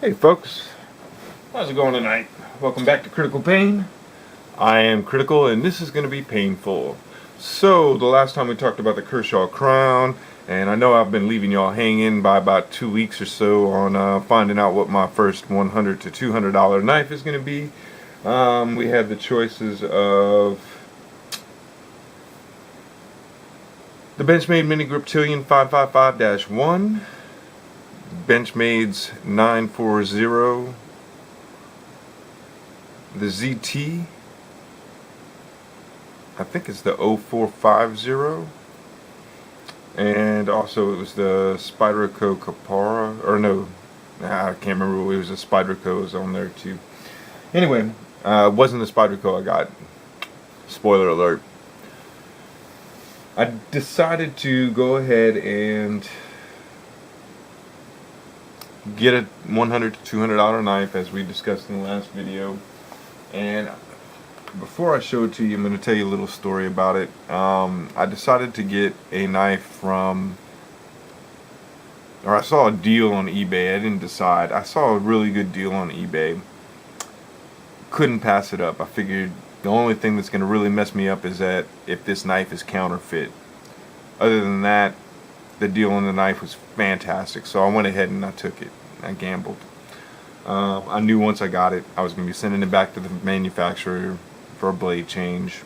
Hey folks, how's it going tonight? Welcome back to Critical Pain. I am Critical and this is going to be painful. So, the last time we talked about the Kershaw Crown, and I know I've been leaving y'all hanging by about 2 weeks or so on finding out what my first $100 to $200 knife is going to be. We had the choices of the Benchmade Mini-Griptillian 555-1, Benchmade's 940, the ZT, I think it's the 0450, and also it was the Spyderco Capara, or no, I can't remember, it was a Spyderco was on there too. Anyway, it wasn't the Spyderco I got, spoiler alert. I decided to go ahead and get a $100 to $200 knife as we discussed in the last video. And before I show it to you, I'm going to tell you a little story about it. I decided to get a knife from, or I saw a deal on eBay. I didn't decide. I saw a really good deal on eBay. Couldn't pass it up. I figured the only thing that's going to really mess me up is that if this knife is counterfeit. Other than that, the deal on the knife was fantastic, so I went ahead and I took it. I gambled. I knew once I got it, I was going to be sending it back to the manufacturer for a blade change.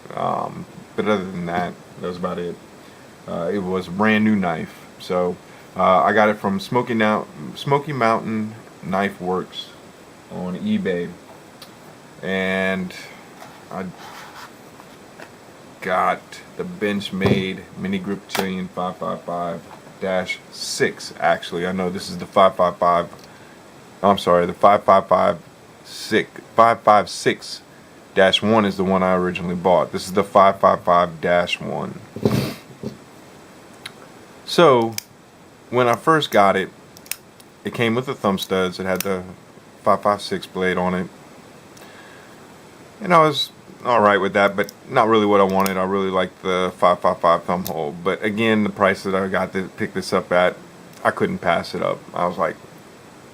But other than that, that was about it. It was a brand new knife. So I got it from Smoky Mountain Knife Works on eBay. And I got the Benchmade Mini-Griptillian 555-6. Actually, I know this is the 555. I'm sorry, the 556-1 is the one I originally bought. This is the 555-1. So, when I first got it, it came with the thumb studs. It had the 556 blade on it. And I was alright with that, but not really what I wanted. I really liked the 555 thumb hole. But again, the price that I got to pick this up at, I couldn't pass it up. I was like,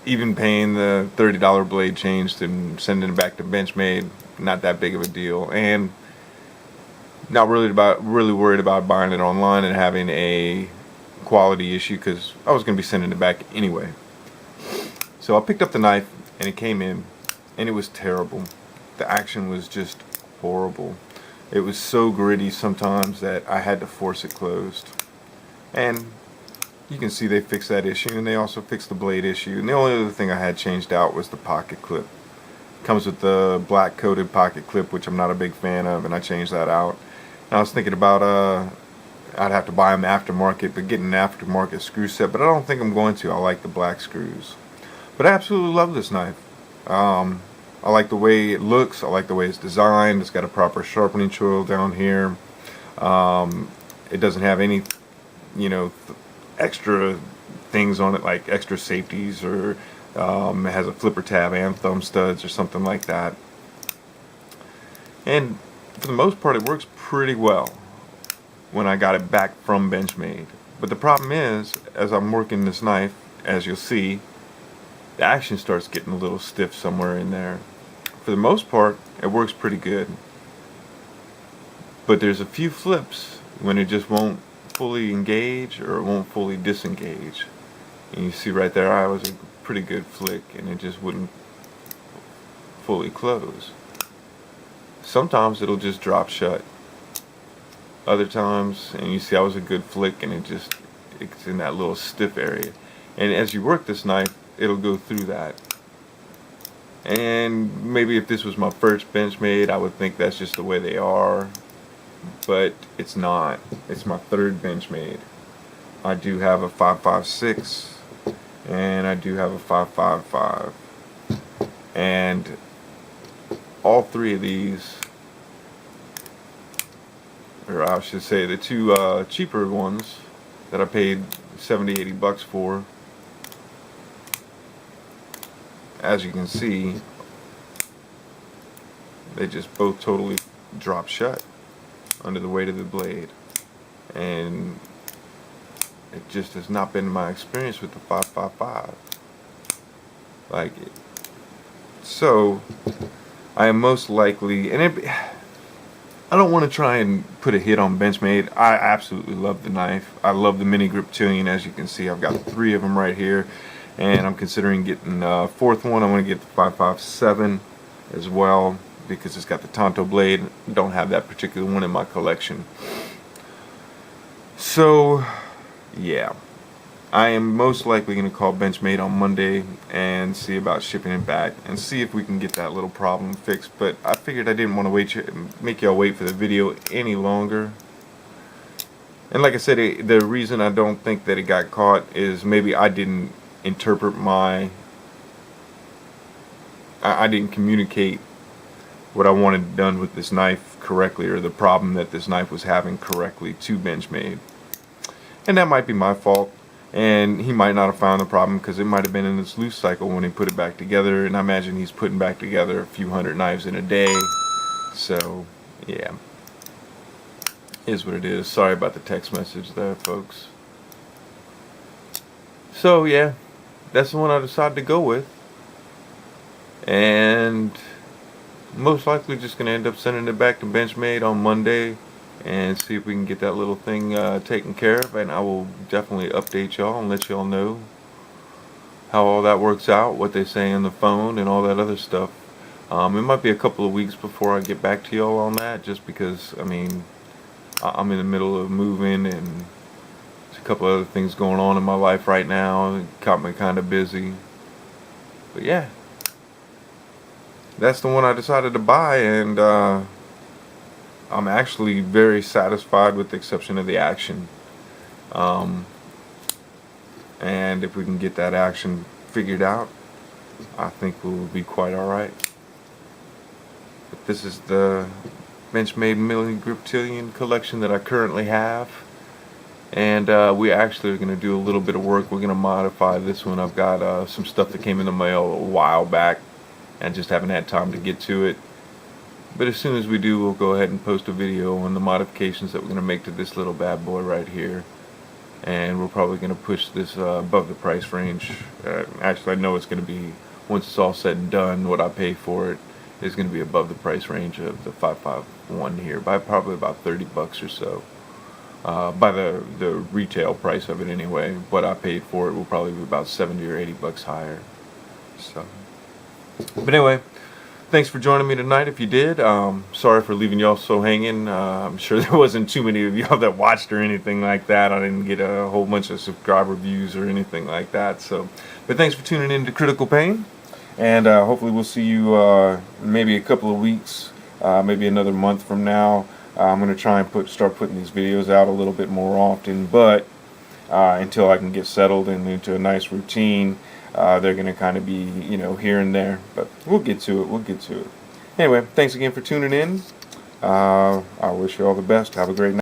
even paying the $30 blade change and sending it back to Benchmade, not that big of a deal. And not really worried about buying it online and having a quality issue, because I was going to be sending it back anyway. So I picked up the knife and it came in and it was terrible. The action was just horrible. It was so gritty sometimes that I had to force it closed. And you can see they fixed that issue, and they also fixed the blade issue. And the only other thing I had changed out was the pocket clip. It comes with the black coated pocket clip, which I'm not a big fan of, and I changed that out. And I was thinking about I'd have to buy them aftermarket, but getting an aftermarket screw set, but I don't think I'm going to. I like the black screws. But I absolutely love this knife. I like the way it looks. I like the way it's designed. It's got a proper sharpening choil down here. It doesn't have any, extra things on it, like extra safeties, or it has a flipper tab and thumb studs or something like that. And for the most part, it works pretty well when I got it back from Benchmade. But the problem is, as I'm working this knife, as you'll see, the action starts getting a little stiff somewhere in there. For the most part, it works pretty good. But there's a few flips when it just won't fully engage or it won't fully disengage. And you see right there, I was a pretty good flick and it just wouldn't fully close. Sometimes it'll just drop shut. Other times, and you see I was a good flick and it's in that little stiff area. And as you work this knife, it'll go through that. And maybe if this was my first Benchmade, I would think that's just the way they are. But it's not. It's my third Benchmade. I do have a 556 and I do have a 555. And all three of these, or I should say the two cheaper ones that I paid $70-80 for, as you can see, they just both totally drop shut under the weight of the blade. And it just has not been my experience with the 555. Like, so I am most likely, and I don't want to try and put a hit on Benchmade. I absolutely love the knife. I love the Mini-Griptillian. As you can see, I've got 3 of them right here, and I'm considering getting the 4th one. I'm going to get the 557 as well because it's got the Tonto blade. Don't have that particular one in my collection. So, yeah. I am most likely going to call Benchmade on Monday and see about shipping it back and see if we can get that little problem fixed. But I figured I didn't want to make y'all wait for the video any longer. And like I said, the reason I don't think that it got caught is maybe I didn't interpret I didn't communicate what I wanted done with this knife correctly, or the problem that this knife was having correctly to Benchmade. And that might be my fault. And he might not have found the problem because it might have been in this loose cycle when he put it back together. And I imagine he's putting back together a few hundred knives in a day. So, yeah. Is what it is. Sorry about the text message there, folks. So, yeah. That's the one I decided to go with. And most likely just going to end up sending it back to Benchmade on Monday and see if we can get that little thing taken care of, and I will definitely update y'all and let y'all know how all that works out, what they say on the phone and all that other stuff. It might be a couple of weeks before I get back to y'all on that, just because, I mean, I'm in the middle of moving and there's a couple other things going on in my life right now. It caught me kind of busy. But yeah, that's the one I decided to buy, and I'm actually very satisfied with the exception of the action. And if we can get that action figured out, I think we'll be quite alright. But this is the Benchmade Mini-Griptillian collection that I currently have. And we actually are going to do a little bit of work. We're going to modify this one. I've got some stuff that came in the mail a while back and just haven't had time to get to it. But as soon as we do, we'll go ahead and post a video on the modifications that we're going to make to this little bad boy right here. And we're probably going to push this above the price range. Actually, I know it's going to be, once it's all said and done, what I pay for it is going to be above the price range of the 551 here by probably about 30 bucks or so. By the retail price of it anyway. What I paid for it will probably be about 70 or 80 bucks higher. So, but anyway, thanks for joining me tonight. If you did, sorry for leaving y'all so hanging. I'm sure there wasn't too many of y'all that watched or anything like that. I didn't get a whole bunch of subscriber views or anything like that. So, but thanks for tuning in to Critical Pain, and hopefully we'll see you maybe a couple of weeks, maybe another month from now. I'm going to try and start putting these videos out a little bit more often, but until I can get settled and into a nice routine, they're going to kind of be, you know, here and there. But we'll get to it. We'll get to it. Anyway, thanks again for tuning in. I wish you all the best. Have a great night.